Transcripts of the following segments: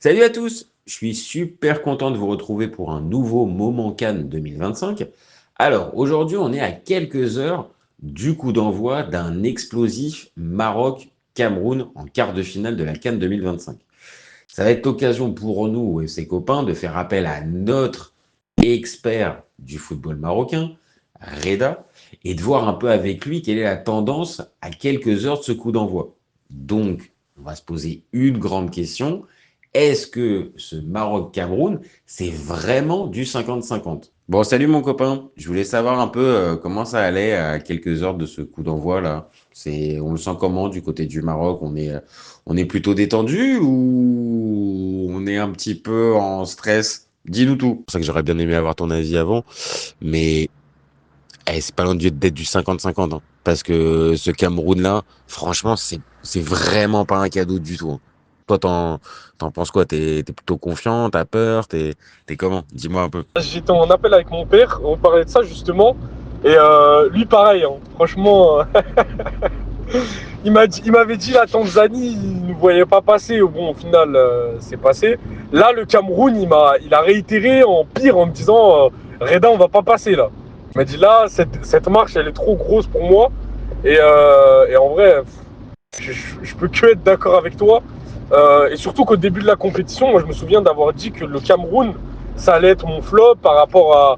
Salut à tous, je suis super content de vous retrouver pour un nouveau Moment Cannes 2025. Alors aujourd'hui on est à quelques heures du coup d'envoi d'un explosif Maroc-Cameroun en quart de finale de la Cannes 2025. Ça va être l'occasion pour nous et ses copains de faire appel à notre expert du football marocain, Reda, et de voir un peu avec lui quelle est la tendance à quelques heures de ce coup d'envoi. Donc, on va se poser une grande question. Est-ce que ce Maroc-Cameroun, c'est vraiment du 50-50? Bon, salut mon copain. Je voulais savoir un peu comment ça allait à quelques heures de ce coup d'envoi là. On le sent comment du côté du Maroc? On est plutôt détendu ou on est un petit peu en stress? Dis-nous tout. C'est pour ça que j'aurais bien aimé avoir ton avis avant, mais c'est pas loin d'être du 50-50, hein. Parce que ce Cameroun-là, franchement, c'est vraiment pas un cadeau du tout, hein. Toi, t'en penses quoi? T'es plutôt confiant? T'as peur? T'es comment? Dis-moi un peu. J'étais en appel avec mon père, on parlait de ça justement, et lui pareil, hein. Franchement, il m'avait dit la Tanzanie, il ne voyait pas passer. Bon, au final, c'est passé. Là, le Cameroun, il a réitéré en pire en me disant, Reda, on va pas passer là. Il m'a dit là, cette marche, elle est trop grosse pour moi, et en vrai, je peux que être d'accord avec toi. Et surtout qu'au début de la compétition, moi je me souviens d'avoir dit que le Cameroun, ça allait être mon flop par rapport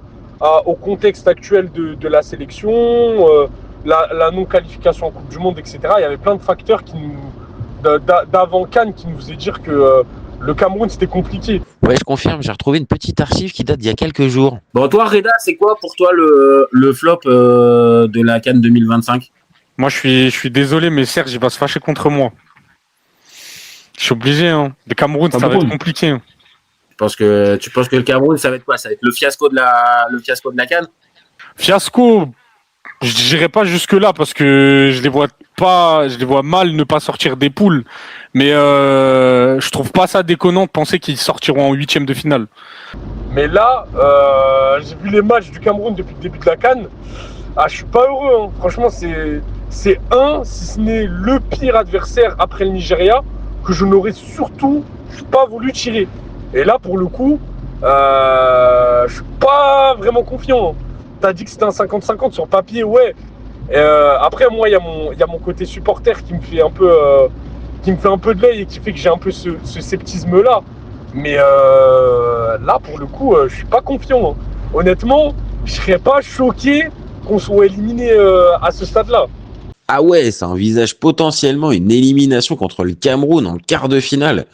au contexte actuel de la sélection, la non-qualification en Coupe du Monde, etc. Il y avait plein de facteurs d'avant Cannes qui nous faisaient dire que le Cameroun c'était compliqué. Ouais, je confirme, j'ai retrouvé une petite archive qui date d'il y a quelques jours. Bon, toi, Reda, c'est quoi pour toi le flop de la Cannes 2025? Moi, je suis désolé, mais Serge, il va se fâcher contre moi. Je suis obligé, hein. Le Cameroun, ça va être compliqué, hein. Tu penses que le Cameroun, ça va être quoi? Ça va être le fiasco de la Cannes? Fiasco, je dirais pas jusque-là parce que je les vois mal ne pas sortir des poules. Mais je trouve pas ça déconnant de penser qu'ils sortiront en huitième de finale. Mais là, j'ai vu les matchs du Cameroun depuis le début de la Cannes. Ah, je suis pas heureux, hein. Franchement, c'est si ce n'est le pire adversaire après le Nigeria, que je n'aurais surtout pas voulu tirer. Et là, pour le coup, je suis pas vraiment confiant, hein. T'as dit que c'était un 50-50 sur papier, ouais. Après, moi, il y a mon côté supporter qui me fait un peu de l'œil et qui fait que j'ai un peu ce sceptisme-là. Mais là, pour le coup, je suis pas confiant, hein. Honnêtement, je serais pas choqué qu'on soit éliminé à ce stade-là. Ah ouais, ça envisage potentiellement une élimination contre le Cameroun en quart de finale.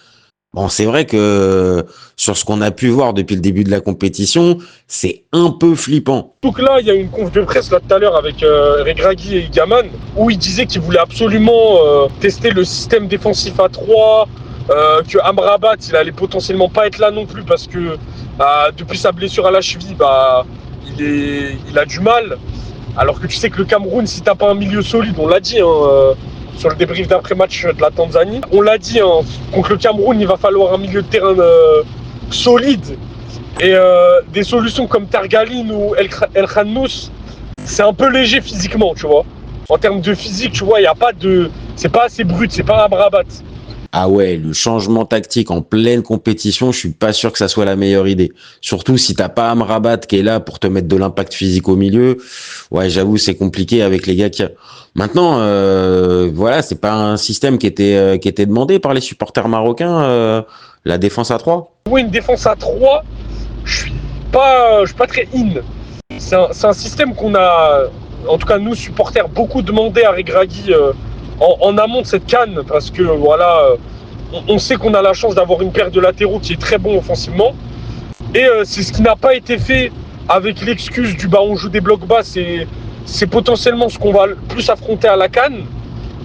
Bon, c'est vrai que sur ce qu'on a pu voir depuis le début de la compétition, c'est un peu flippant. Donc là, il y a eu une conf de presse là tout à l'heure avec Regragui et Gaman où il disait qu'il voulait absolument tester le système défensif à 3, que Amrabat il allait potentiellement pas être là non plus parce que depuis sa blessure à la cheville, il a du mal. Alors que tu sais que le Cameroun, si t'as pas un milieu solide, on l'a dit, hein, sur le débrief d'après-match de la Tanzanie, on l'a dit, hein, contre le Cameroun, il va falloir un milieu de terrain solide. Et des solutions comme Targaline ou El Khannous, c'est un peu léger physiquement, tu vois. En termes de physique, tu vois, c'est pas assez brut, c'est pas un Amrabat. Ah ouais, le changement tactique en pleine compétition, je suis pas sûr que ça soit la meilleure idée. Surtout si t'as pas Amrabat qui est là pour te mettre de l'impact physique au milieu. Ouais, j'avoue, c'est compliqué avec les gars qui. Maintenant, voilà, c'est pas un système qui était demandé par les supporters marocains, la défense à 3. Oui, une défense à 3, je suis pas très in. C'est un système qu'on a, en tout cas nous supporters, beaucoup demandé à Regragui en amont de cette canne, parce que voilà, on sait qu'on a la chance d'avoir une paire de latéraux qui est très bon offensivement. Et c'est ce qui n'a pas été fait avec l'excuse du on joue des blocs bas, c'est potentiellement ce qu'on va le plus affronter à la canne.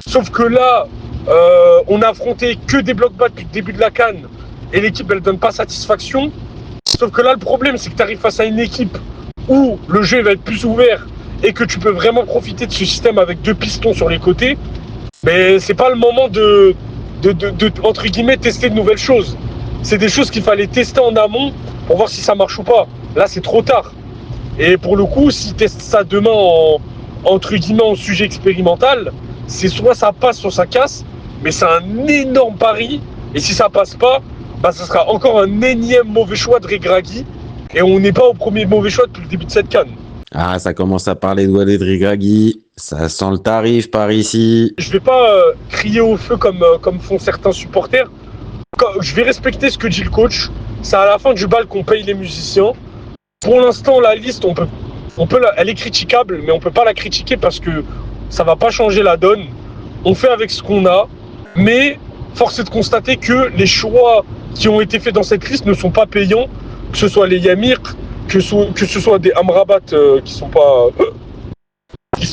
Sauf que là, on a affronté que des blocs bas depuis le début de la canne et l'équipe elle donne pas satisfaction. Sauf que là le problème c'est que tu arrives face à une équipe où le jeu va être plus ouvert et que tu peux vraiment profiter de ce système avec deux pistons sur les côtés. Mais c'est pas le moment de entre guillemets tester de nouvelles choses. C'est des choses qu'il fallait tester en amont pour voir si ça marche ou pas. Là c'est trop tard. Et pour le coup, s'ils testent ça demain entre guillemets en sujet expérimental, c'est soit ça passe, soit ça casse, mais c'est un énorme pari. Et si ça passe pas, bah ça sera encore un énième mauvais choix de Regragui. Et on n'est pas au premier mauvais choix depuis le début de cette CAN. Ah, ça commence à parler de Walid Regragui. Ça sent le tarif par ici. Je vais pas crier au feu comme font certains supporters. Je vais respecter ce que dit le coach. C'est à la fin du bal qu'on paye les musiciens. Pour l'instant, la liste, elle est critiquable, mais on peut pas la critiquer parce que ça va pas changer la donne. On fait avec ce qu'on a, mais force est de constater que les choix qui ont été faits dans cette liste ne sont pas payants, que ce soit les Yamir, que ce soit des Amrabat qui sont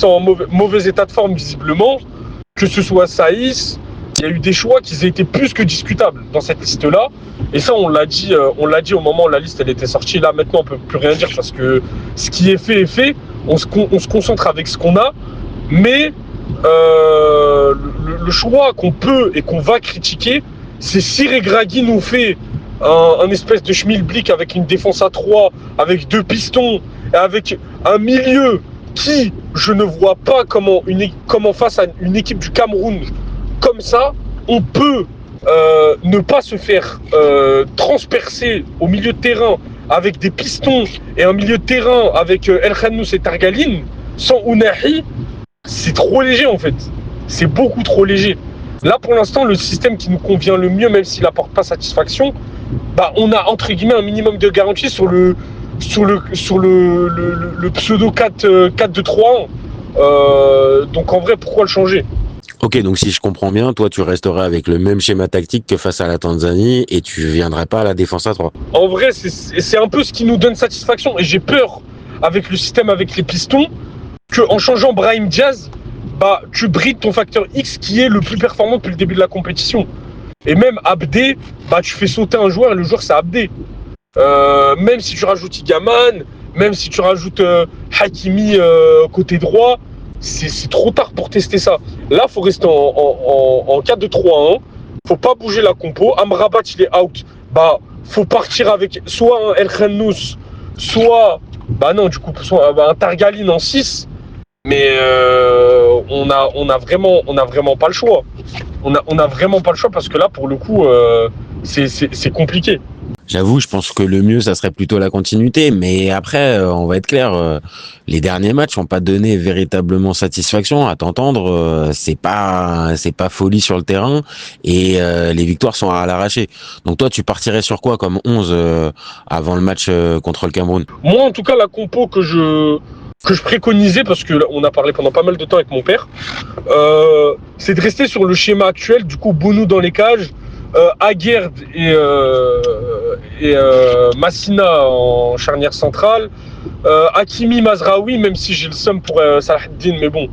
en mauvais état de forme visiblement, que ce soit Saïs. Il y a eu des choix qui étaient plus que discutables dans cette liste-là. Et ça, on l'a dit au moment où la liste elle était sortie. Là, maintenant, on peut plus rien dire parce que ce qui est fait est fait. On se concentre avec ce qu'on a. Mais le choix qu'on peut et qu'on va critiquer, c'est si Regragui nous fait un espèce de schmilblick avec une défense à 3, avec 2 pistons, et avec un milieu qui, je ne vois pas comment face à une équipe du Cameroun comme ça, on peut ne pas se faire transpercer au milieu de terrain avec des pistons et un milieu de terrain avec El Khannous et Targaline sans Ounahi. C'est trop léger en fait. C'est beaucoup trop léger. Là pour l'instant, le système qui nous convient le mieux, même s'il n'apporte pas satisfaction, bah on a entre guillemets un minimum de garantie sur le pseudo 4-2-3-1. Donc en vrai, pourquoi le changer? Ok, donc si je comprends bien, toi tu resterais avec le même schéma tactique que face à la Tanzanie et tu viendrais pas à la défense à 3. En vrai, c'est un peu ce qui nous donne satisfaction. Et j'ai peur, avec le système avec les pistons, qu'en changeant Brahim Diaz, bah, tu brides ton facteur X qui est le plus performant depuis le début de la compétition. Et même Abdé, bah, tu fais sauter un joueur et le joueur c'est Abdé. Même si tu rajoutes Igaman, même si tu rajoutes Hakimi côté droit, c'est trop tard pour tester ça. Là, faut rester en 4-2-3-1. Faut pas bouger la compo. Amrabat, il est out. Bah, faut partir avec soit un El Khannous, soit, bah non, du coup, soit un Targaline en 6. Mais on a vraiment pas le choix. On a vraiment pas le choix parce que là, pour le coup, c'est compliqué. J'avoue, je pense que le mieux, ça serait plutôt la continuité. Mais après, on va être clair, les derniers matchs n'ont pas donné véritablement satisfaction. À t'entendre, c'est pas folie sur le terrain et les victoires sont à l'arraché. Donc toi, tu partirais sur quoi comme 11 avant le match contre le Cameroun? Moi, en tout cas, la compo que je préconisais, parce que on a parlé pendant pas mal de temps avec mon père, c'est de rester sur le schéma actuel. Du coup, Bounou dans les cages, Aguerd et Massina en charnière centrale, Hakimi, Mazraoui, même si j'ai le seum pour Salahuddin, mais bon,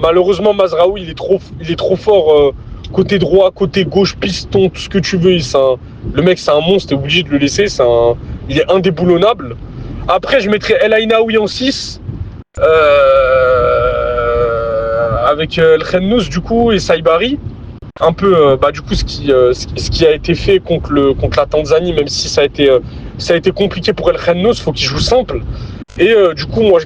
malheureusement Mazraoui il est trop fort côté droit, côté gauche, piston, tout ce que tu veux. Le mec c'est un monstre, t'es obligé de le laisser, il est indéboulonnable. Après je mettrais El Ainaoui en 6 avec El Khannous du coup et Saibari. Un peu du coup ce qui a été fait contre la Tanzanie, même si ça a été compliqué pour El Khannous, faut qu'il joue simple. Et du coup moi je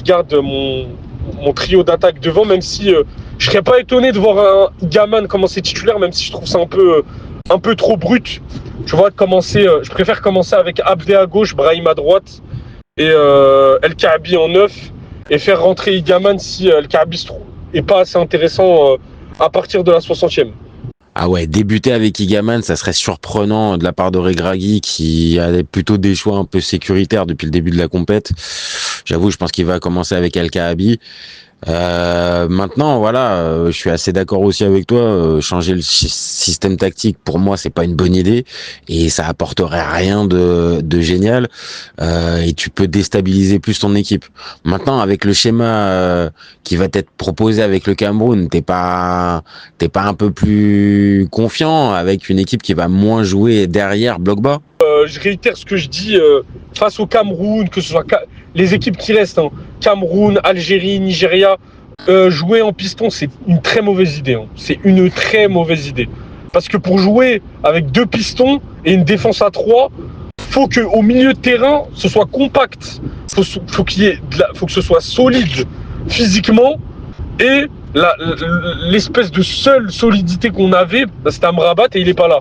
garde mon trio d'attaque devant, même si je serais pas étonné de voir un Gaman commencer titulaire, même si je trouve ça un peu trop brut. Je vois je préfère commencer avec Abdé à gauche, Brahim à droite et El Kaabi en 9 et faire rentrer Igaman si El Kaabi est pas assez intéressant à partir de la 60e. Ah ouais, débuter avec Igaman, ça serait surprenant de la part de Regragui qui a plutôt des choix un peu sécuritaires depuis le début de la compète. J'avoue, je pense qu'il va commencer avec El Kaabi. Maintenant, voilà, je suis assez d'accord aussi avec toi. Changer le système tactique, pour moi, c'est pas une bonne idée et ça apporterait rien de génial. Et tu peux déstabiliser plus ton équipe. Maintenant, avec le schéma qui va être proposé avec le Cameroun, t'es pas un peu plus confiant avec une équipe qui va moins jouer derrière bloc bas? Je réitère ce que je dis face au Cameroun, que ce soit les équipes qui restent, hein, Cameroun, Algérie, Nigeria, jouer en piston, c'est une très mauvaise idée. Hein. C'est une très mauvaise idée. Parce que pour jouer avec 2 pistons et une défense à 3, faut qu'au milieu de terrain, ce soit compact. Faut que ce soit solide physiquement. Et l'espèce de seule solidité qu'on avait, c'était Amrabat et il n'est pas là.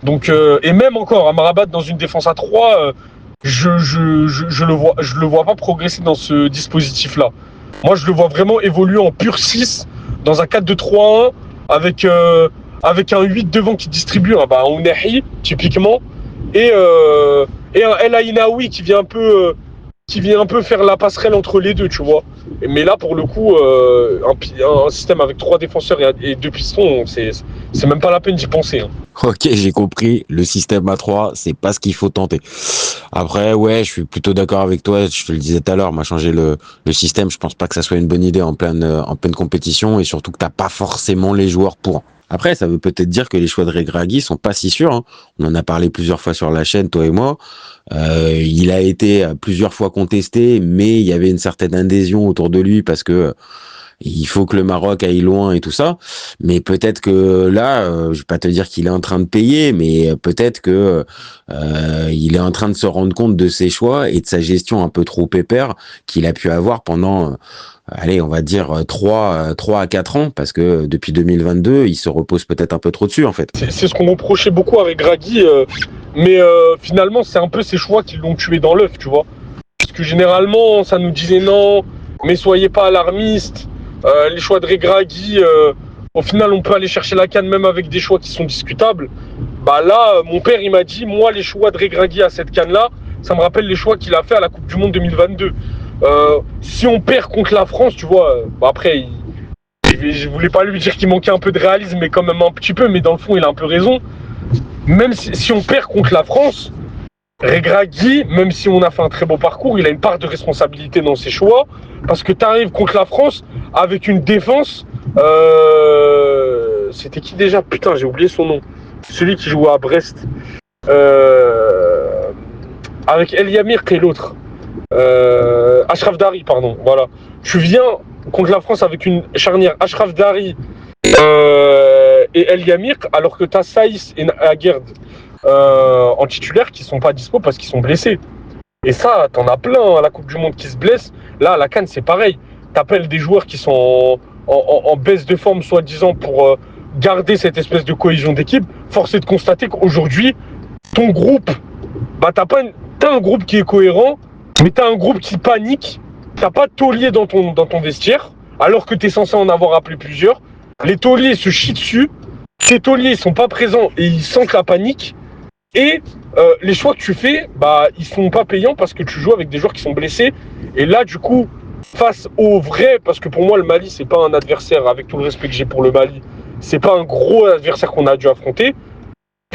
Donc, et même encore, Amrabat dans une défense à 3, je le vois pas progresser dans ce dispositif-là. Moi, je le vois vraiment évoluer en pur 6 dans un 4-2-3-1 avec un 8 devant qui distribue, un Ounahi, typiquement, et un El Ainaoui qui vient un peu faire la passerelle entre les deux, tu vois. Mais là, pour le coup, un système avec 3 défenseurs et 2 pistons, c'est même pas la peine d'y penser. Hein. Ok, j'ai compris. Le système à 3, c'est pas ce qu'il faut tenter. Après, ouais, je suis plutôt d'accord avec toi. Je te le disais tout à l'heure, m'a changé le système. Je pense pas que ça soit une bonne idée en pleine compétition et surtout que t'as pas forcément les joueurs pour. Après, ça veut peut-être dire que les choix de Regragui sont pas si sûrs. Hein. On en a parlé plusieurs fois sur la chaîne, toi et moi. Il a été plusieurs fois contesté, mais il y avait une certaine adhésion autour de lui parce que il faut que le Maroc aille loin et tout ça. Mais peut-être que là, je vais pas te dire qu'il est en train de payer, mais peut-être que il est en train de se rendre compte de ses choix et de sa gestion un peu trop pépère qu'il a pu avoir pendant, allez, on va dire 3 à 4 ans, parce que depuis 2022, il se repose peut-être un peu trop dessus, en fait. C'est ce qu'on reprochait beaucoup avec Regragui, mais finalement, c'est un peu ses choix qui l'ont tué dans l'œuf, tu vois. Parce que généralement, ça nous disait non, mais soyez pas alarmistes. Les choix de Regragui, au final, on peut aller chercher la CAN même avec des choix qui sont discutables. Bah là, mon père, il m'a dit, moi, les choix de Regragui à cette CAN-là, ça me rappelle les choix qu'il a fait à la Coupe du Monde 2022. Si on perd contre la France, tu vois, après, je voulais pas lui dire qu'il manquait un peu de réalisme, mais quand même un petit peu, mais dans le fond, il a un peu raison. Même si on perd contre la France, Regragui, même si on a fait un très beau parcours, il a une part de responsabilité dans ses choix, parce que tu arrives contre la France avec une défense. C'était qui déjà? Putain, j'ai oublié son nom. Celui qui jouait à Brest. Avec El Yamir et l'autre. Achraf Dari, pardon. Voilà. Tu viens contre la France avec une charnière Achraf Dari et El Yamir, alors que tu as Saïs et Aguerd en titulaire qui sont pas dispo parce qu'ils sont blessés. Et ça, t'en as plein à la Coupe du Monde qui se blessent. Là, à la CAN, c'est pareil. T'appelles des joueurs qui sont en baisse de forme, soi-disant, pour garder cette espèce de cohésion d'équipe. Force est de constater qu'aujourd'hui, ton groupe, t'as un groupe qui est cohérent, mais t'as un groupe qui panique. T'as pas de taulier dans ton vestiaire, alors que t'es censé en avoir appelé plusieurs. Les tauliers se chient dessus. Ces tauliers, ils sont pas présents et ils sentent la panique. Et les choix que tu fais, ils sont pas payants parce que tu joues avec des joueurs qui sont blessés. Et là, du coup, face au vrai, parce que pour moi, le Mali, c'est pas un adversaire, avec tout le respect que j'ai pour le Mali, c'est pas un gros adversaire qu'on a dû affronter.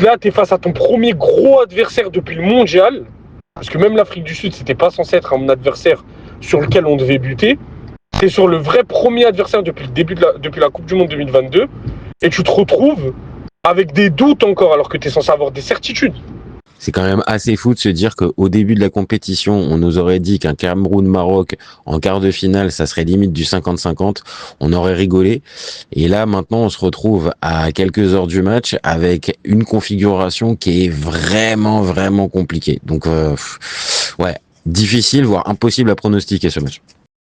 Là, tu es face à ton premier gros adversaire depuis le mondial, parce que même l'Afrique du Sud, c'était pas censé être un adversaire sur lequel on devait buter. Tu es sur le vrai premier adversaire depuis le début depuis la Coupe du Monde 2022, et tu te retrouves avec des doutes encore, alors que tu es censé avoir des certitudes. C'est quand même assez fou de se dire qu'au début de la compétition, on nous aurait dit qu'un Cameroun-Maroc en quart de finale, ça serait limite du 50-50. On aurait rigolé. Et là, maintenant, on se retrouve à quelques heures du match avec une configuration qui est vraiment, vraiment compliquée. Donc, ouais, difficile, voire impossible à pronostiquer ce match.